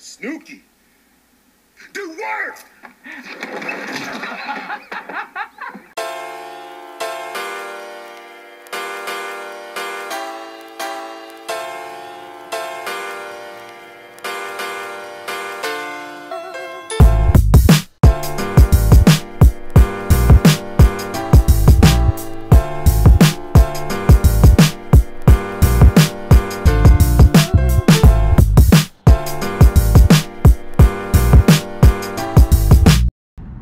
Snooki. The worst!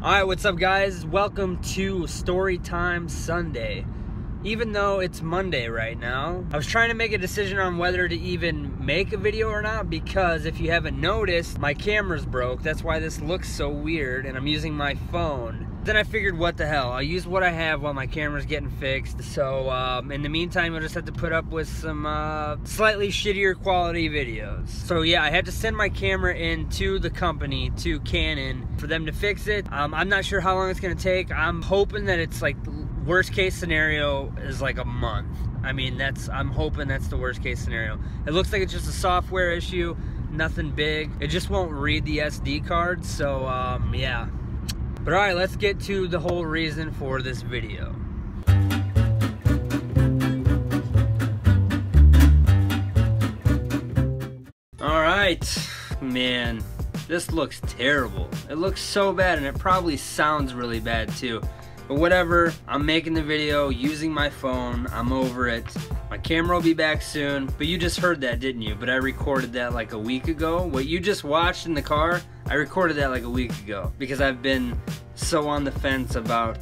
Alright, what's up guys? Welcome to Storytime Sunday. Even though it's Monday right now, I was trying to make a decision on whether to even make a video or not, because if you haven't noticed, my camera's broke. That's why this looks so weird, and I'm using my phone. Then I figured, what the hell, I'll use what I have while my camera's getting fixed. So in the meantime, you'll just have to put up with some slightly shittier quality videos. So yeah, I had to send my camera in to the company, to Canon, for them to fix it. I'm not sure how long it's gonna take. I'm hoping that it's like, worst case scenario is like a month. I mean, I'm hoping that's the worst case scenario. It looks like it's just a software issue, nothing big. It just won't read the SD card, so yeah. But alright, let's get to the whole reason for this video. Alright, man, this looks terrible. It looks so bad, and it probably sounds really bad too. But whatever, I'm making the video using my phone. I'm over it. My camera will be back soon. But you just heard that, didn't you? But I recorded that like a week ago. What you just watched in the car, I recorded that like a week ago, because I've been so on the fence about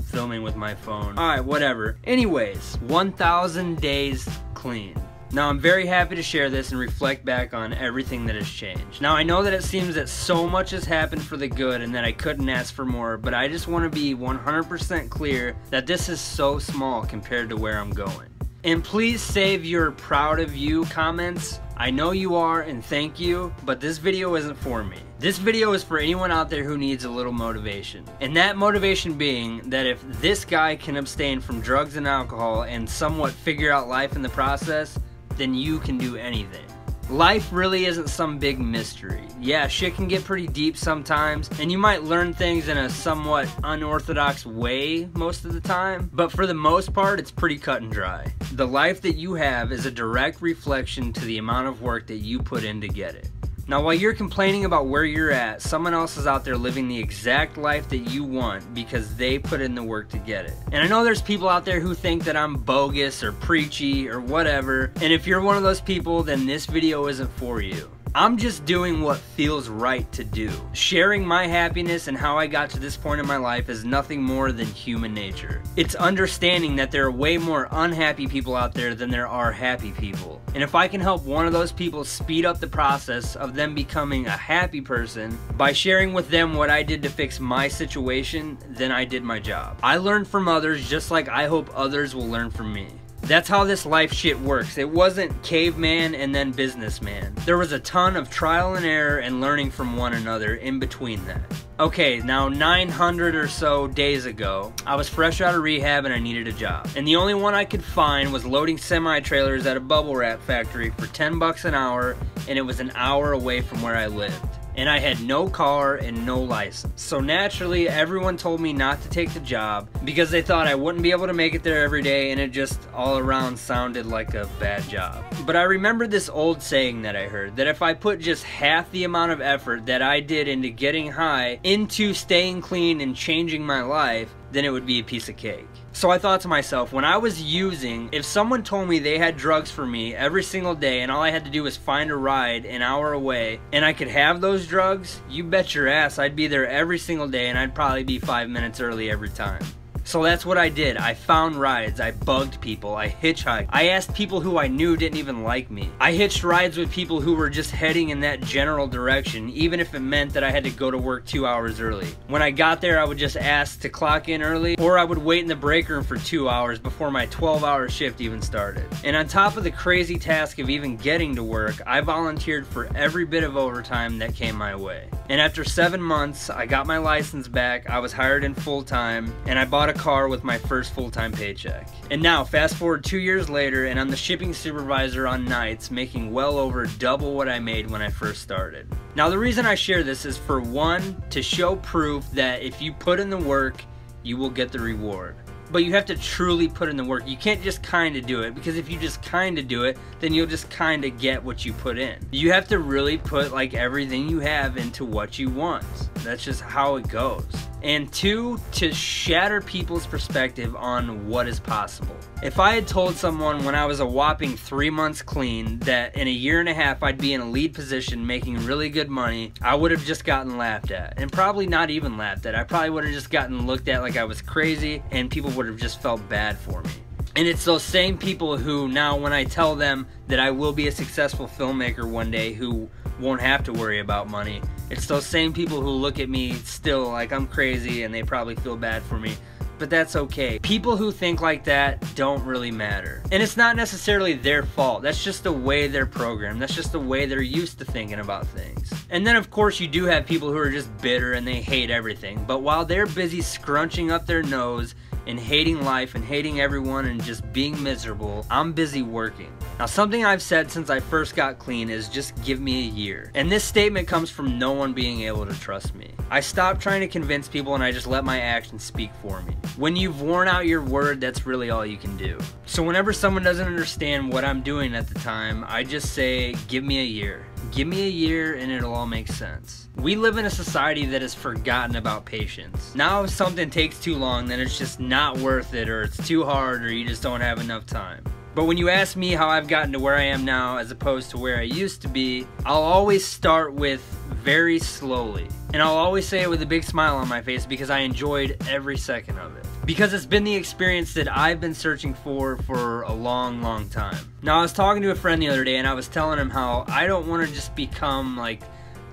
filming with my phone. Alright, whatever. Anyways, 1,000 days clean. Now, I'm very happy to share this and reflect back on everything that has changed. Now, I know that it seems that so much has happened for the good and that I couldn't ask for more, but I just want to be 100% clear that this is so small compared to where I'm going. And please save your proud of you comments. I know you are, and thank you, but this video isn't for me. This video is for anyone out there who needs a little motivation. And that motivation being that if this guy can abstain from drugs and alcohol and somewhat figure out life in the process, then you can do anything. Life really isn't some big mystery. Yeah, shit can get pretty deep sometimes, and you might learn things in a somewhat unorthodox way most of the time, but for the most part, it's pretty cut and dry. The life that you have is a direct reflection to the amount of work that you put in to get it. Now, while you're complaining about where you're at, someone else is out there living the exact life that you want because they put in the work to get it. And I know there's people out there who think that I'm bogus or preachy or whatever, and if you're one of those people, then this video isn't for you. I'm just doing what feels right to do. Sharing my happiness and how I got to this point in my life is nothing more than human nature. It's understanding that there are way more unhappy people out there than there are happy people. And if I can help one of those people speed up the process of them becoming a happy person by sharing with them what I did to fix my situation, then I did my job. I learned from others just like I hope others will learn from me. That's how this life shit works. It wasn't caveman and then businessman. There was a ton of trial and error and learning from one another in between that. Okay, now 900 or so days ago, I was fresh out of rehab and I needed a job. And the only one I could find was loading semi-trailers at a bubble wrap factory for 10 bucks an hour, and it was an hour away from where I lived. And I had no car and no license. So naturally, everyone told me not to take the job because they thought I wouldn't be able to make it there every day, and it just all around sounded like a bad job. But I remembered this old saying that I heard, that if I put just half the amount of effort that I did into getting high into staying clean and changing my life, then it would be a piece of cake. So I thought to myself, when I was using, if someone told me they had drugs for me every single day and all I had to do was find a ride an hour away and I could have those drugs, you bet your ass I'd be there every single day, and I'd probably be 5 minutes early every time. So that's what I did. I found rides, I bugged people, I hitchhiked. I asked people who I knew didn't even like me. I hitched rides with people who were just heading in that general direction, even if it meant that I had to go to work 2 hours early. When I got there, I would just ask to clock in early, or I would wait in the break room for 2 hours before my 12-hour shift even started. And on top of the crazy task of even getting to work, I volunteered for every bit of overtime that came my way. And after 7 months, I got my license back, I was hired in full-time, and I bought a a car with my first full-time paycheck. And now, fast forward 2 years later, and I'm the shipping supervisor on nights, making well over double what I made when I first started. Now, the reason I share this is, for one, to show proof that if you put in the work, you will get the reward. But you have to truly put in the work. You can't just kind of do it, because if you just kind of do it, then you'll just kind of get what you put in. You have to really put like everything you have into what you want. That's just how it goes. And two, to shatter people's perspective on what is possible. If I had told someone when I was a whopping 3 months clean that in a year and a half I'd be in a lead position making really good money, I would have just gotten laughed at. And probably not even laughed at. I probably would have just gotten looked at like I was crazy, and people would have just felt bad for me. And it's those same people who now, when I tell them that I will be a successful filmmaker one day who won't have to worry about money, it's those same people who look at me still like I'm crazy, and they probably feel bad for me. But that's okay. People who think like that don't really matter. And it's not necessarily their fault. That's just the way they're programmed. That's just the way they're used to thinking about things. And then of course you do have people who are just bitter and they hate everything. But while they're busy scrunching up their nose and hating life and hating everyone and just being miserable, I'm busy working. Now, something I've said since I first got clean is just give me a year. And this statement comes from no one being able to trust me. I stopped trying to convince people, and I just let my actions speak for me. When you've worn out your word, that's really all you can do. So whenever someone doesn't understand what I'm doing at the time, I just say, give me a year. Give me a year and it'll all make sense. We live in a society that has forgotten about patience. Now if something takes too long, then it's just not worth it, or it's too hard, or you just don't have enough time. But when you ask me how I've gotten to where I am now as opposed to where I used to be, I'll always start with very slowly. And I'll always say it with a big smile on my face, because I enjoyed every second of it. Because it's been the experience that I've been searching for a long, long time. Now, I was talking to a friend the other day, and I was telling him how I don't want to just become like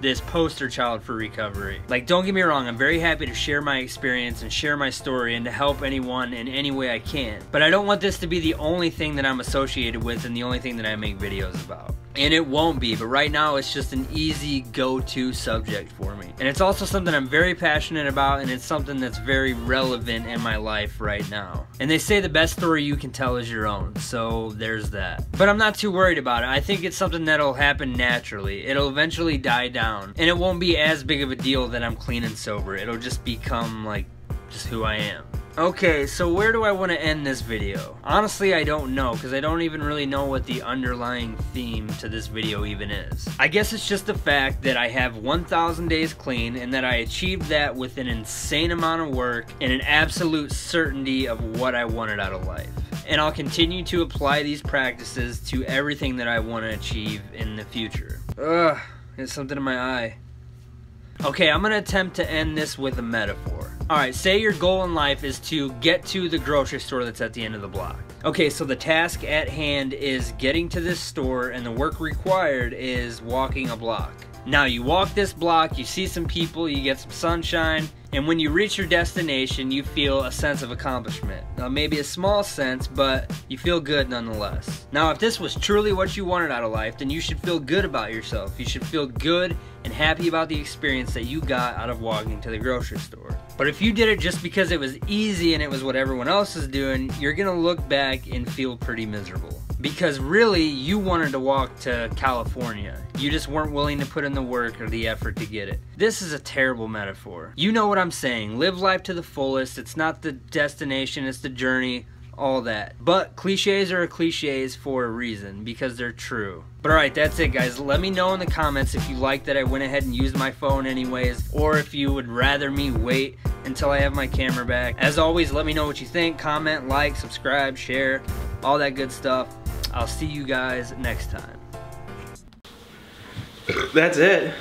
this poster child for recovery. Like, don't get me wrong, I'm very happy to share my experience and share my story and to help anyone in any way I can. But I don't want this to be the only thing that I'm associated with and the only thing that I make videos about. And it won't be, but right now it's just an easy go-to subject for me. And it's also something I'm very passionate about, and it's something that's very relevant in my life right now. And they say the best story you can tell is your own, so there's that. But I'm not too worried about it. I think it's something that'll happen naturally. It'll eventually die down, and it won't be as big of a deal that I'm clean and sober. It'll just become like just who I am. Okay, so where do I want to end this video? Honestly, I don't know, because I don't even really know what the underlying theme to this video even is. I guess it's just the fact that I have 1,000 days clean, and that I achieved that with an insane amount of work and an absolute certainty of what I wanted out of life. And I'll continue to apply these practices to everything that I want to achieve in the future. Ugh, there's something in my eye. Okay, I'm going to attempt to end this with a metaphor. Alright, say your goal in life is to get to the grocery store that's at the end of the block. Okay, so the task at hand is getting to this store, and the work required is walking a block. Now you walk this block, you see some people, you get some sunshine, and when you reach your destination, you feel a sense of accomplishment. Now, maybe a small sense, but you feel good nonetheless. Now, if this was truly what you wanted out of life, then you should feel good about yourself. You should feel good and happy about the experience that you got out of walking to the grocery store. But if you did it just because it was easy and it was what everyone else is doing, you're gonna look back and feel pretty miserable. Because really, you wanted to walk to California. You just weren't willing to put in the work or the effort to get it. This is a terrible metaphor. You know what I'm saying. Live life to the fullest. It's not the destination, it's the journey, all that. But cliches are cliches for a reason, because they're true. But alright, that's it guys. Let me know in the comments if you like that I went ahead and used my phone anyways, or if you would rather me wait until I have my camera back. As always, let me know what you think. Comment, like, subscribe, share, all that good stuff. I'll see you guys next time. That's it.